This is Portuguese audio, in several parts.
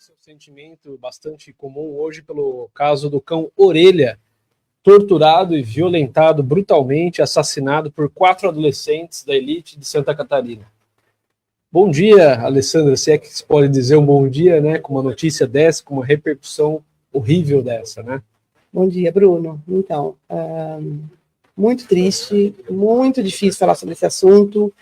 Esse é um sentimento bastante comum hoje pelo caso do cão Orelha, torturado e violentado brutalmente, assassinado por 4 adolescentes da elite de Santa Catarina. Bom dia, Alessandra, se é que se pode dizer um bom dia, né, com uma notícia dessa, com uma repercussão horrível dessa, né? Bom dia, Bruno. Então, muito triste, muito difícil falar sobre esse assunto,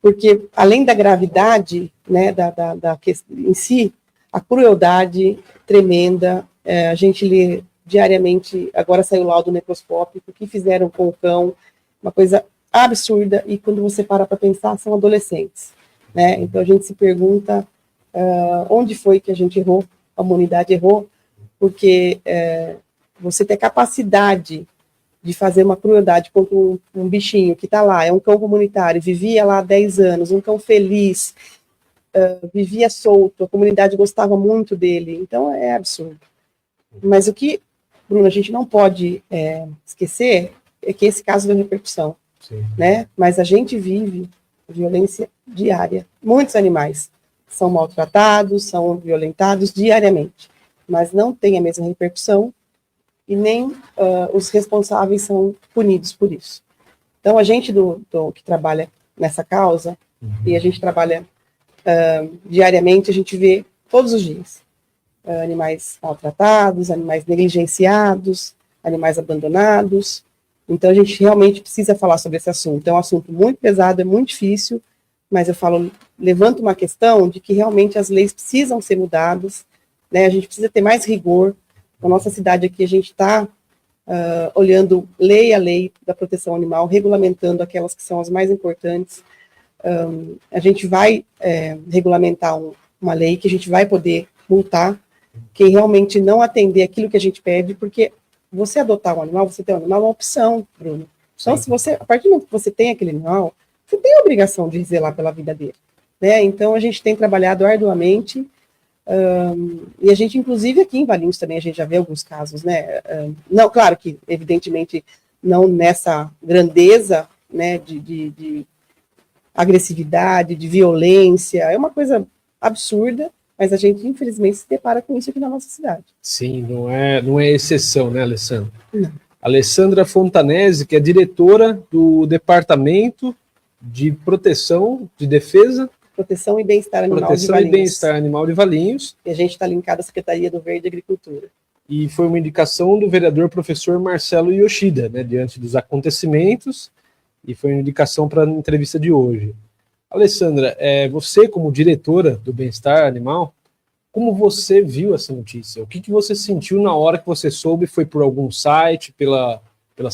porque além da gravidade, né, da em si, a crueldade tremenda, a gente lê diariamente, agora saiu o laudo necroscópico, o que fizeram com o cão, uma coisa absurda, e quando você para pensar, são adolescentes, né? Então a gente se pergunta onde foi que a gente errou, a humanidade errou, porque você ter capacidade de fazer uma crueldade contra um bichinho que está lá, é um cão comunitário, vivia lá há 10 anos, um cão feliz, vivia solto, a comunidade gostava muito dele, então é absurdo. Mas o que, Bruno, a gente não pode esquecer é que esse caso deu repercussão, né? Mas a gente vive violência diária. Muitos animais são maltratados, são violentados diariamente, mas não tem a mesma repercussão e nem os responsáveis são punidos por isso. Então, a gente que trabalha nessa causa, e a gente trabalha diariamente, a gente vê todos os dias animais maltratados, animais negligenciados, animais abandonados. Então, a gente realmente precisa falar sobre esse assunto. É um assunto muito pesado, é muito difícil, mas eu levanto uma questão de que realmente as leis precisam ser mudadas, né? A gente precisa ter mais rigor. Na nossa cidade aqui, a gente está olhando lei a lei da proteção animal, regulamentando aquelas que são as mais importantes. A gente vai regulamentar uma lei que a gente vai poder multar quem realmente não atender aquilo que a gente pede, porque você adotar um animal, você ter um animal é uma opção, Bruno. Então, a partir do momento que você tem aquele animal, você tem a obrigação de zelar pela vida dele, né? Então, a gente tem trabalhado arduamente, e a gente, inclusive, aqui em Valinhos também, a gente já vê alguns casos, né? Não, claro que, evidentemente, não nessa grandeza, né, de agressividade, de violência, é uma coisa absurda, mas a gente, infelizmente, se depara com isso aqui na nossa cidade. Sim, não é exceção, né, Alessandra? Não. Alessandra Fontanese, que é diretora do Departamento de Proteção, de Defesa... Proteção e Bem-Estar Animal de Valinhos. Proteção e Bem-Estar Animal de Valinhos. E a gente está linkado à Secretaria do Verde e Agricultura. E foi uma indicação do vereador professor Marcelo Yoshida, né, diante dos acontecimentos, e foi uma indicação para a entrevista de hoje. Alessandra, você como diretora do Bem-Estar Animal, como você viu essa notícia? O que você sentiu na hora que você soube? Foi por algum site, pelas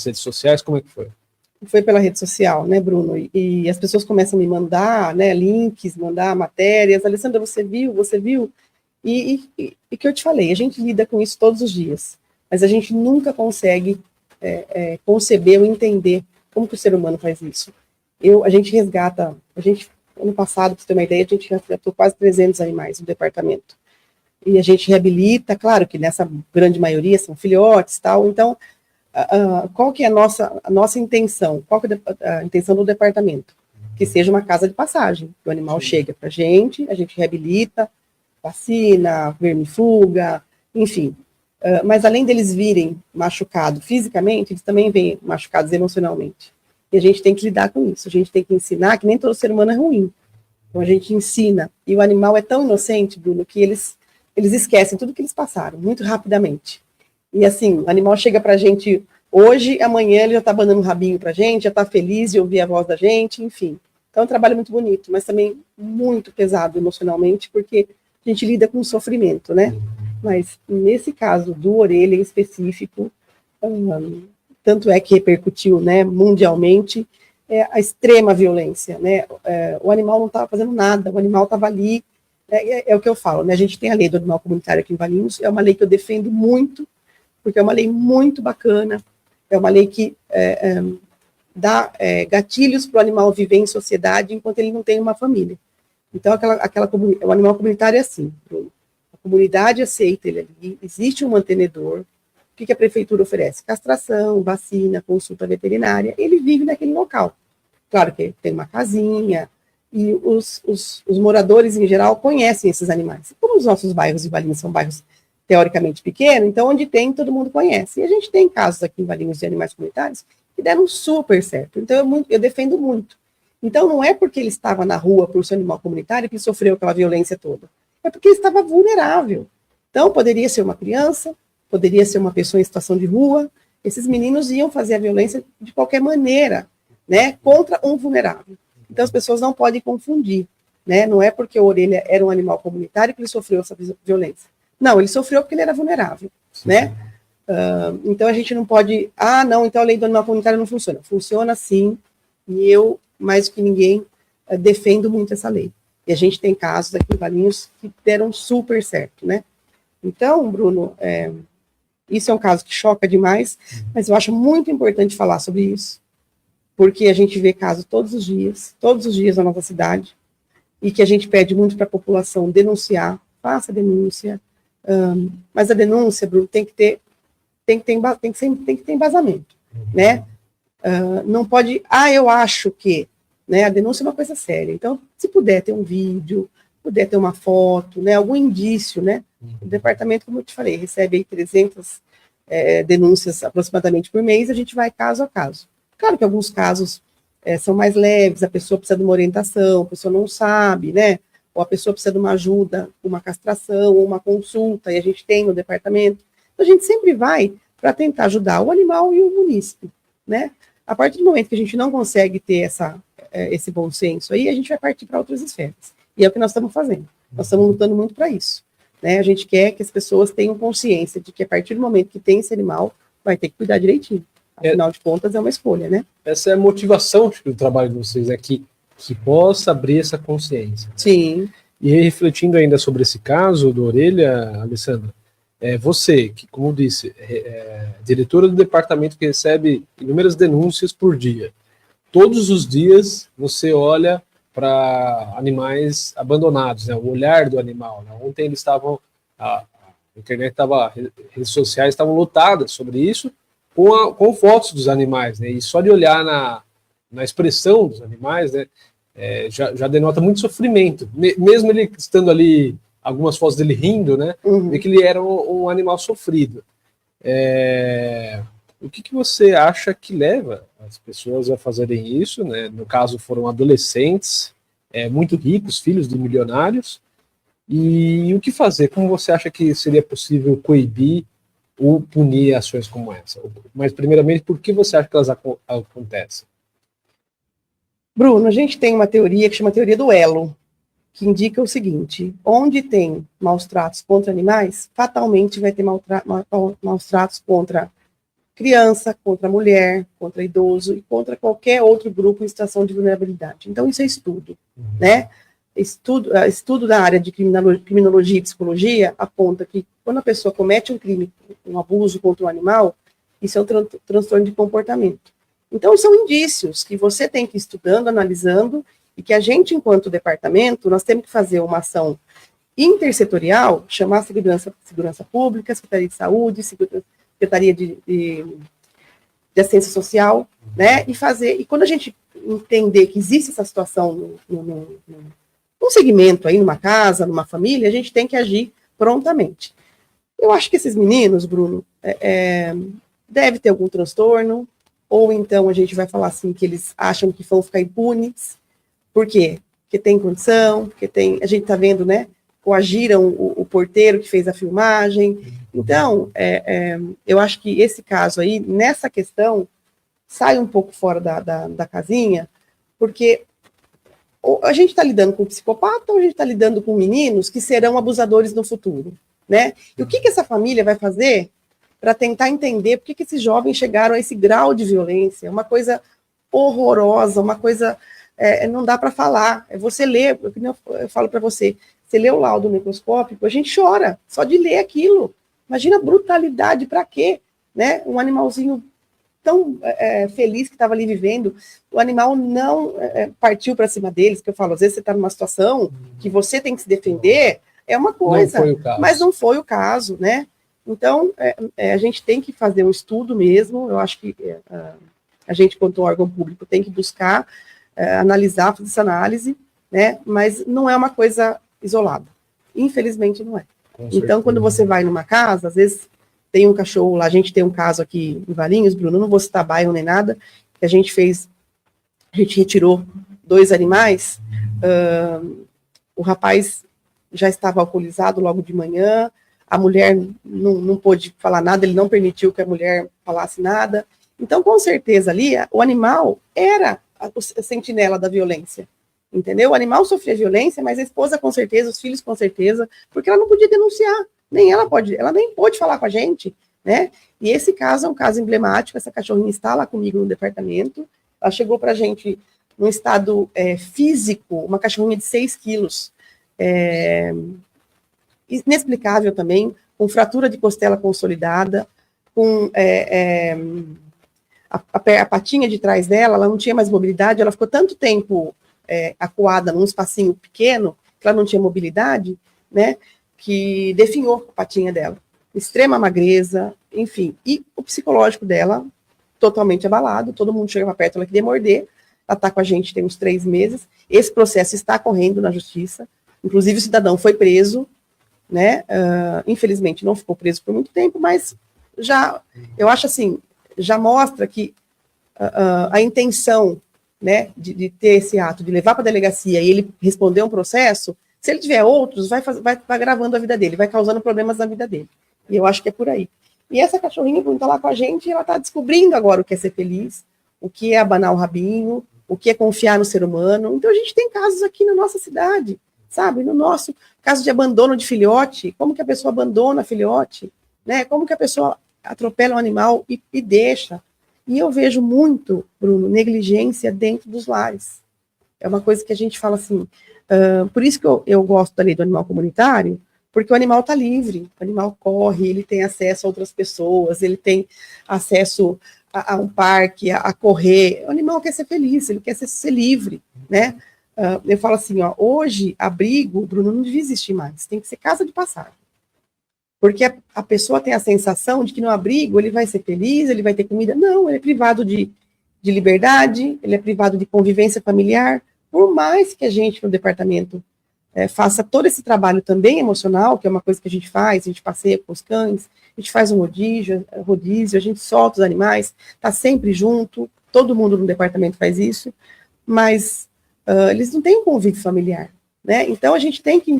redes sociais? Como é que foi? Foi pela rede social, né, Bruno? E as pessoas começam a me mandar, né, links, mandar matérias. Alessandra, você viu? E que eu te falei, a gente lida com isso todos os dias, mas a gente nunca consegue conceber ou entender como que o ser humano faz isso. A gente resgata, ano passado, para você ter uma ideia, a gente resgatou quase 300 animais no departamento. E a gente reabilita, claro que nessa grande maioria são filhotes, tal, então, qual que é a nossa intenção? Qual que é a intenção do departamento? Que seja uma casa de passagem. O animal chega para a gente reabilita, vacina, vermifuga, enfim. Mas além deles virem machucados fisicamente, eles também vêm machucados emocionalmente. E a gente tem que lidar com isso. A gente tem que ensinar que nem todo ser humano é ruim. Então a gente ensina. E o animal é tão inocente, Bruno, que eles esquecem tudo que eles passaram, muito rapidamente. E assim, o animal chega pra gente hoje, amanhã ele já tá abanando um rabinho pra gente, já tá feliz de ouvir a voz da gente, enfim. Então é um trabalho muito bonito, mas também muito pesado emocionalmente, porque a gente lida com sofrimento, né? Mas nesse caso do Orelha em específico, tanto é que repercutiu, né, mundialmente, a extrema violência, né? O animal não estava fazendo nada, o animal estava ali, é o que eu falo, né? A gente tem a lei do animal comunitário aqui em Valinhos, é uma lei que eu defendo muito, porque é uma lei muito bacana, é uma lei que dá gatilhos para o animal viver em sociedade enquanto ele não tem uma família. Então, o animal comunitário é assim, a comunidade aceita ele ali, existe um mantenedor, o que a prefeitura oferece? Castração, vacina, consulta veterinária, ele vive naquele local. Claro que tem uma casinha, e os moradores, em geral, conhecem esses animais. Como os nossos bairros de Valinhos são bairros teoricamente pequenos, então onde tem, todo mundo conhece. E a gente tem casos aqui em Valinhos de animais comunitários que deram super certo. Então eu defendo muito. Então não é porque ele estava na rua por ser animal comunitário que ele sofreu aquela violência toda. É porque ele estava vulnerável. Então poderia ser uma criança, poderia ser uma pessoa em situação de rua. Esses meninos iam fazer a violência de qualquer maneira, né, contra um vulnerável. Então as pessoas não podem confundir, né? Não é porque a orelha era um animal comunitário que ele sofreu essa violência. Não, ele sofreu porque ele era vulnerável, sim, né? Então a gente não pode, não, então a lei do animal comunitário não funciona. Funciona sim, e eu, mais do que ninguém, defendo muito essa lei. E a gente tem casos aqui em Valinhos que deram super certo, né? Então, Bruno, isso é um caso que choca demais, mas eu acho muito importante falar sobre isso, porque a gente vê casos todos os dias na nossa cidade, e que a gente pede muito para a população denunciar, faça a denúncia, mas a denúncia, Bruno, tem que ter embasamento, né? Não pode, eu acho que, né? A denúncia é uma coisa séria. Então, se puder ter um vídeo, puder ter uma foto, né? Algum indício, né? O departamento, como eu te falei, recebe aí 300 denúncias aproximadamente por mês, a gente vai caso a caso. Claro que alguns casos são mais leves, a pessoa precisa de uma orientação, a pessoa não sabe, né? Ou a pessoa precisa de uma ajuda, uma castração, ou uma consulta, e a gente tem no departamento. Então, a gente sempre vai para tentar ajudar o animal e o munícipe, né? A partir do momento que a gente não consegue ter esse bom senso aí, a gente vai partir para outras esferas. E é o que nós estamos fazendo. Nós estamos lutando muito para isso, né? A gente quer que as pessoas tenham consciência de que a partir do momento que tem esse animal, vai ter que cuidar direitinho. Afinal de contas, é uma escolha, né? Essa é a motivação do trabalho de vocês, que possa abrir essa consciência. Né? Sim. E refletindo ainda sobre esse caso do Orelha, Alessandra, você, que, como disse, diretora do departamento que recebe inúmeras denúncias por dia, todos os dias você olha para animais abandonados, né? O olhar do animal. Né? Ontem eles estavam, a internet redes sociais estavam lotadas sobre isso, com fotos dos animais, né? E só de olhar na expressão dos animais, né, já denota muito sofrimento. Mesmo ele estando ali, algumas fotos dele rindo, né, vê que ele era um animal sofrido. O que você acha que leva as pessoas a fazerem isso, né? No caso, foram adolescentes, muito ricos, filhos de milionários. E o que fazer? Como você acha que seria possível coibir ou punir ações como essa? Mas, primeiramente, por que você acha que elas acontecem? Bruno, a gente tem uma teoria que chama teoria do elo, que indica o seguinte: onde tem maus tratos contra animais, fatalmente vai ter maus tratos contra criança, contra mulher, contra idoso e contra qualquer outro grupo em situação de vulnerabilidade. Então, isso é estudo, né? Estudo da área de criminologia e psicologia aponta que quando a pessoa comete um crime, um abuso contra um animal, isso é um transtorno de comportamento. Então, são indícios que você tem que ir estudando, analisando, e que a gente, enquanto departamento, nós temos que fazer uma ação intersetorial, chamar a segurança pública, Secretaria de Saúde, Secretaria de Assistência Social, né, e quando a gente entender que existe essa situação num segmento aí, numa casa, numa família, a gente tem que agir prontamente. Eu acho que esses meninos, Bruno, deve ter algum transtorno, ou então a gente vai falar assim, que eles acham que vão ficar impunes. Por quê? Porque tem condição, a gente está vendo, né, coagiram o porteiro que fez a filmagem. Então, eu acho que esse caso aí, nessa questão, sai um pouco fora da casinha, porque ou a gente está lidando com psicopata, ou a gente está lidando com meninos que serão abusadores no futuro, né? E o que essa família vai fazer para tentar entender por que esses jovens chegaram a esse grau de violência? Uma coisa horrorosa, uma coisa... não dá para falar. Você lê, eu falo para você lê o laudo necroscópico, a gente chora só de ler aquilo. Imagina a brutalidade, para quê? Né? Um animalzinho tão feliz que estava ali vivendo, o animal não partiu para cima deles, que eu falo, às vezes você está numa situação que você tem que se defender, é uma coisa, mas não foi o caso, né? Então, a gente tem que fazer um estudo mesmo, eu acho que a gente, quanto órgão público, tem que buscar, analisar, fazer essa análise, né? Mas não é uma coisa isolada. Infelizmente não é. Então, quando você vai numa casa, às vezes tem um cachorro lá, a gente tem um caso aqui em Valinhos, Bruno, não vou citar bairro nem nada, que a gente retirou 2 animais, o rapaz já estava alcoolizado logo de manhã, a mulher não pôde falar nada, ele não permitiu que a mulher falasse nada. Então, com certeza ali, o animal era a sentinela da violência, entendeu? O animal sofria violência, mas a esposa com certeza, os filhos com certeza, porque ela não podia denunciar, ela nem pôde falar com a gente, né? E esse caso é um caso emblemático, essa cachorrinha está lá comigo no departamento, ela chegou para a gente num estado físico, uma cachorrinha de 6 quilos, inexplicável também, com fratura de costela consolidada, com a patinha de trás dela, ela não tinha mais mobilidade, ela ficou tanto tempo acuada num espacinho pequeno, que ela não tinha mobilidade, né, que definhou a patinha dela. Extrema magreza, enfim. E o psicológico dela, totalmente abalado, todo mundo chegava perto, ela queria morder, ela está com a gente tem uns 3 meses, esse processo está correndo na justiça, inclusive o cidadão foi preso, né, infelizmente não ficou preso por muito tempo, mas eu acho assim, já mostra que a intenção, né, de ter esse ato, de levar para a delegacia e ele responder um processo, se ele tiver outros, vai agravando a vida dele, vai causando problemas na vida dele. E eu acho que é por aí. E essa cachorrinha está lá com a gente, ela está descobrindo agora o que é ser feliz, o que é abanar o rabinho, o que é confiar no ser humano. Então a gente tem casos aqui na nossa cidade, sabe? No nosso caso de abandono de filhote, como que a pessoa abandona filhote, né? Como que a pessoa atropela um animal e deixa. E eu vejo muito, Bruno, negligência dentro dos lares. É uma coisa que a gente fala assim, por isso que eu gosto da lei do animal comunitário, porque o animal está livre, o animal corre, ele tem acesso a outras pessoas, ele tem acesso a um parque, a correr. O animal quer ser feliz, ele quer ser livre, né? Eu falo assim, ó, hoje, abrigo, Bruno, não devia existir mais, tem que ser casa de passagem. Porque a pessoa tem a sensação de que no abrigo ele vai ser feliz, ele vai ter comida. Não, ele é privado de liberdade, ele é privado de convivência familiar. Por mais que a gente, no departamento, faça todo esse trabalho também emocional, que é uma coisa que a gente faz, a gente passeia com os cães, a gente faz um rodízio, a gente solta os animais, está sempre junto, todo mundo no departamento faz isso, mas eles não têm um convívio familiar, né? Então a gente tem que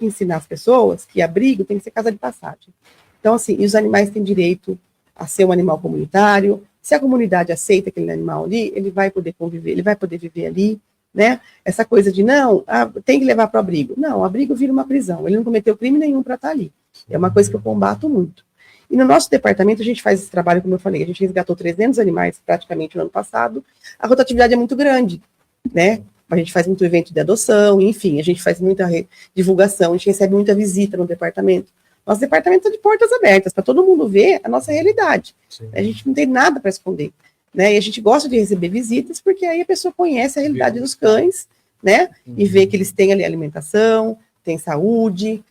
ensinar as pessoas que abrigo tem que ser casa de passagem. Então, assim, e os animais têm direito a ser um animal comunitário, se a comunidade aceita aquele animal ali, ele vai poder conviver, ele vai poder viver ali, né? Essa coisa de não, tem que levar para o abrigo. Não, o abrigo vira uma prisão, ele não cometeu crime nenhum para estar ali. É uma coisa que eu combato muito. E no nosso departamento a gente faz esse trabalho, como eu falei, a gente resgatou 300 animais praticamente no ano passado, a rotatividade é muito grande, né? A gente faz muito evento de adoção, enfim, a gente faz muita divulgação, a gente recebe muita visita no departamento. Nosso departamento está de portas abertas, para todo mundo ver a nossa realidade. Sim. A gente não tem nada para esconder. Né? E a gente gosta de receber visitas, porque aí a pessoa conhece a realidade dos cães, né? E vê que eles têm ali alimentação, têm saúde,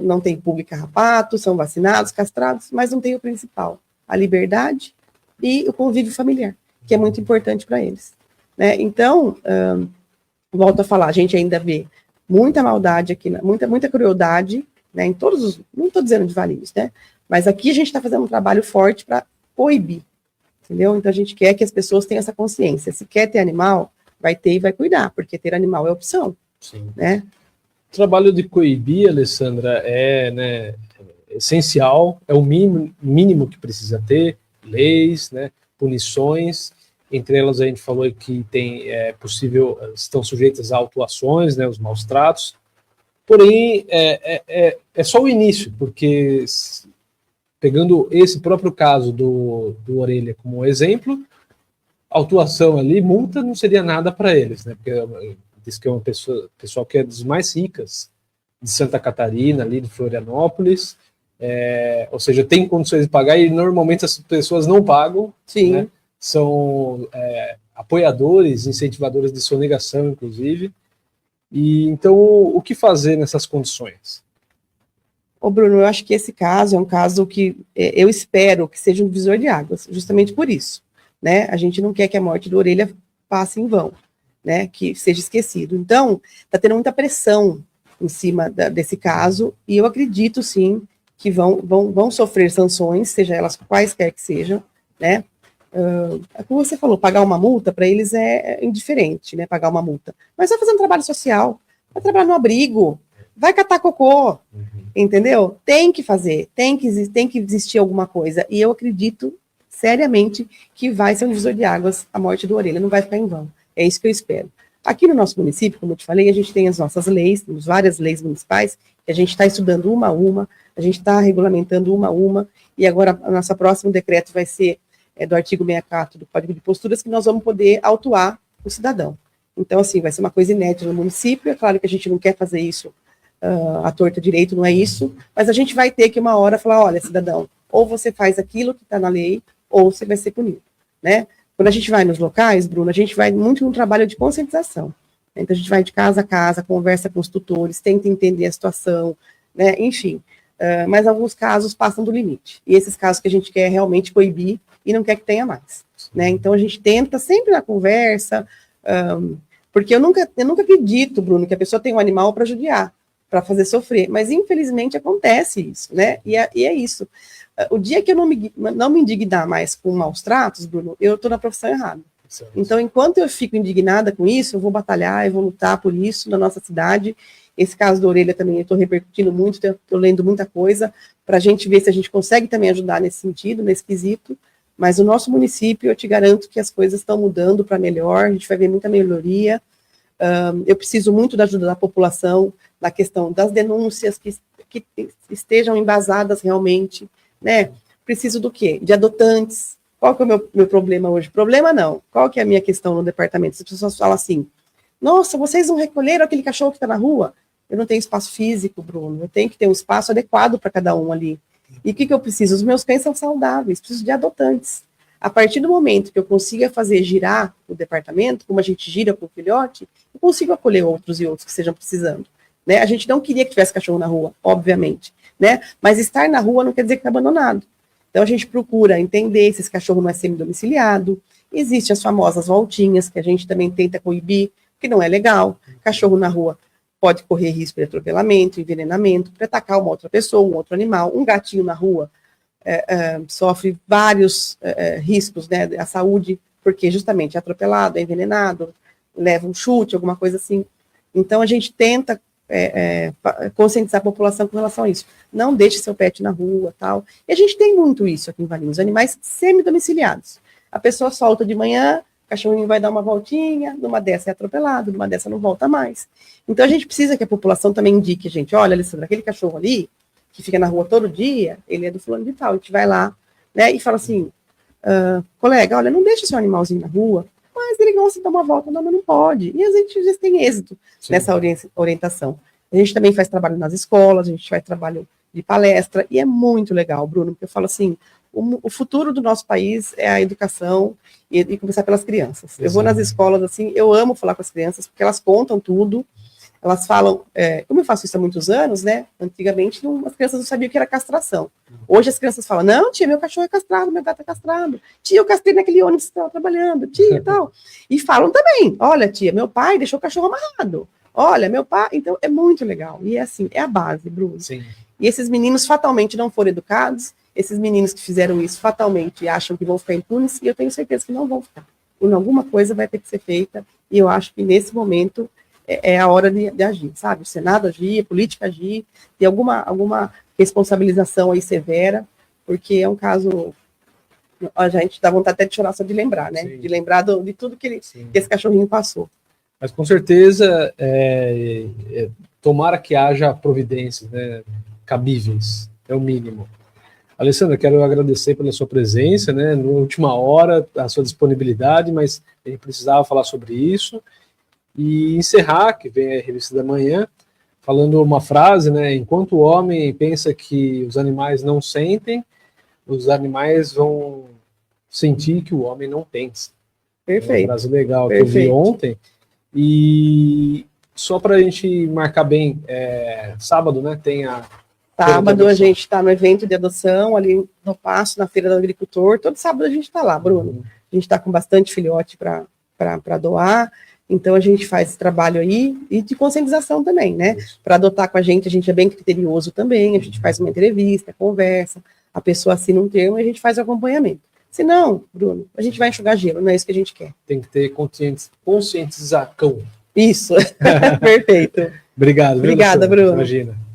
não tem pulga e carrapato, são vacinados, castrados, mas não tem o principal, a liberdade e o convívio familiar, que é muito importante para eles. Né? Então, volto a falar, a gente ainda vê muita maldade aqui, muita crueldade, né? Em todos os, não estou dizendo de Valinhos, né? Mas aqui a gente está fazendo um trabalho forte para coibir. Entendeu? Então a gente quer que as pessoas tenham essa consciência. Se quer ter animal, vai ter e vai cuidar, porque ter animal é opção. Sim. Né? O trabalho de coibir, Alessandra, é essencial, é o mínimo que precisa ter, leis, né, punições. Entre elas a gente falou que possível, estão sujeitas a autuações, né, os maus tratos. Porém, é só o início, porque pegando esse próprio caso do Orelha como exemplo, a autuação ali, multa não seria nada para eles, né? Porque diz que é uma pessoal que é dos mais ricas de Santa Catarina, ali de Florianópolis, ou seja, tem condições de pagar e normalmente as pessoas não pagam. Sim. Né? São apoiadores, incentivadores de sonegação, inclusive. E então, o que fazer nessas condições? Ô Bruno, eu acho que esse caso é um caso que eu espero que seja um divisor de águas, justamente por isso, né? A gente não quer que a morte do Orelha passe em vão, né, que seja esquecido. Então, está tendo muita pressão em cima desse caso, e eu acredito, sim, que vão sofrer sanções, seja elas quaisquer que sejam, né? Como você falou, pagar uma multa, para eles é indiferente, né, pagar uma multa. Mas vai fazer um trabalho social, vai trabalhar no abrigo, vai catar cocô, entendeu? Tem que fazer, tem que existir alguma coisa, e eu acredito seriamente que vai ser um divisor de águas a morte do Orelha, não vai ficar em vão. É isso que eu espero. Aqui no nosso município, como eu te falei, a gente tem as nossas leis, temos várias leis municipais, que a gente está estudando uma a uma, a gente está regulamentando uma a uma, e agora o nosso próximo decreto vai ser do artigo 64 do Código de Posturas, que nós vamos poder autuar o cidadão. Então, assim, vai ser uma coisa inédita no município, é claro que a gente não quer fazer isso à torta direito, não é isso, mas a gente vai ter que uma hora falar, olha, cidadão, ou você faz aquilo que está na lei, ou você vai ser punido, né? Quando a gente vai nos locais, Bruno, a gente vai muito no trabalho de conscientização. Então, a gente vai de casa a casa, conversa com os tutores, tenta entender a situação, né? Enfim. Mas alguns casos passam do limite. E esses casos que a gente quer realmente coibir e não quer que tenha mais, né? Então, a gente tenta sempre na conversa, porque eu nunca acredito, Bruno, que a pessoa tem um animal para judiar, para fazer sofrer. Mas, infelizmente, acontece isso, né? E é isso. O dia que eu não me indignar mais com maus tratos, Bruno, eu estou na profissão errada. Certo. Então, enquanto eu fico indignada com isso, eu vou batalhar, eu vou lutar por isso na nossa cidade. Esse caso da Orelha também eu estou repercutindo muito, estou lendo muita coisa, para a gente ver se a gente consegue também ajudar nesse sentido, nesse quesito. Mas o nosso município, eu te garanto que as coisas estão mudando para melhor, a gente vai ver muita melhoria. Eu preciso muito da ajuda da população, na questão das denúncias que estejam embasadas realmente, né? Preciso do quê? De adotantes. Qual que é o meu problema hoje? Problema não. Qual que é a minha questão no departamento? As pessoas falam assim, nossa, vocês não recolheram aquele cachorro que está na rua? Eu não tenho espaço físico, Bruno. Eu tenho que ter um espaço adequado para cada um ali. E o que eu preciso? Os meus cães são saudáveis, preciso de adotantes. A partir do momento que eu consiga fazer girar o departamento, como a gente gira com o filhote, eu consigo acolher outros e outros que estejam precisando. Né? A gente não queria que tivesse cachorro na rua, obviamente, né? Mas estar na rua não quer dizer que está abandonado. Então a gente procura entender se esse cachorro não é semi-domiciliado. Existem as famosas voltinhas, que a gente também tenta coibir, que não é legal. Cachorro na rua pode correr risco de atropelamento, envenenamento, para atacar uma outra pessoa, um outro animal. Um gatinho na rua sofre vários riscos, né, à saúde, porque justamente é atropelado, é envenenado, leva um chute, alguma coisa assim. Então a gente tenta conscientizar a população com relação a isso. Não deixe seu pet na rua, tal. E a gente tem muito isso aqui em Valinhos, animais semi-domiciliados. A pessoa solta de manhã, o cachorrinho vai dar uma voltinha, numa dessa é atropelado, numa dessa não volta mais. Então a gente precisa que a população também indique, gente, olha, Alessandra, aquele cachorro ali, que fica na rua todo dia, ele é do fulano de tal. A gente vai lá, né, e fala assim, colega, olha, não deixa seu animalzinho na rua, mas ele gosta de dar uma volta, não pode. E a gente às vezes tem êxito nessa orientação. A gente também faz trabalho nas escolas, a gente faz trabalho de palestra, e é muito legal, Bruno, porque eu falo assim, o futuro do nosso país é a educação e começar pelas crianças. Exato. Eu vou nas escolas, assim, eu amo falar com as crianças, porque elas contam tudo, elas falam, como eu faço isso há muitos anos, né, antigamente as crianças não sabiam o que era castração. Hoje as crianças falam, não, tia, meu cachorro é castrado, meu gato é castrado, tia, eu castrei naquele ônibus que estava trabalhando, tia, e tal. E falam também, olha, tia, meu pai deixou o cachorro amarrado, olha, meu pai, então é muito legal, e é assim, é a base, Bruno. Sim. E esses meninos fatalmente não foram educados, esses meninos que fizeram isso fatalmente acham que vão ficar impunes, e eu tenho certeza que não vão ficar. E alguma coisa vai ter que ser feita, e eu acho que nesse momento é a hora de agir, sabe? O Senado agir, a política agir, ter alguma responsabilização aí severa, porque é um caso, a gente dá vontade até de chorar só de lembrar, né? Sim. De lembrar de tudo que esse cachorrinho passou. Mas com certeza, tomara que haja providências, né, cabíveis, é o mínimo. Alessandra, quero agradecer pela sua presença, né, na última hora, a sua disponibilidade, mas a gente precisava falar sobre isso. E encerrar, que vem a Revista da Manhã, falando uma frase, né, enquanto o homem pensa que os animais não sentem, os animais vão sentir que o homem não pensa. Perfeito. É uma frase legal que eu vi ontem. E só para a gente marcar bem, sábado, né, tem a... Sábado a gente está no evento de adoção, ali no Paço, na Feira do Agricultor. Todo sábado a gente está lá, Bruno. A gente está com bastante filhote para doar. Então a gente faz esse trabalho aí e de conscientização também, né? Para adotar com a gente é bem criterioso também, a gente faz uma entrevista, conversa, a pessoa assina um termo e a gente faz o acompanhamento. Se não, Bruno, a gente vai enxugar gelo, não é isso que a gente quer. Tem que ter conscientização. Isso, perfeito. Obrigado. Obrigada, Bruno. Bruno. Imagina.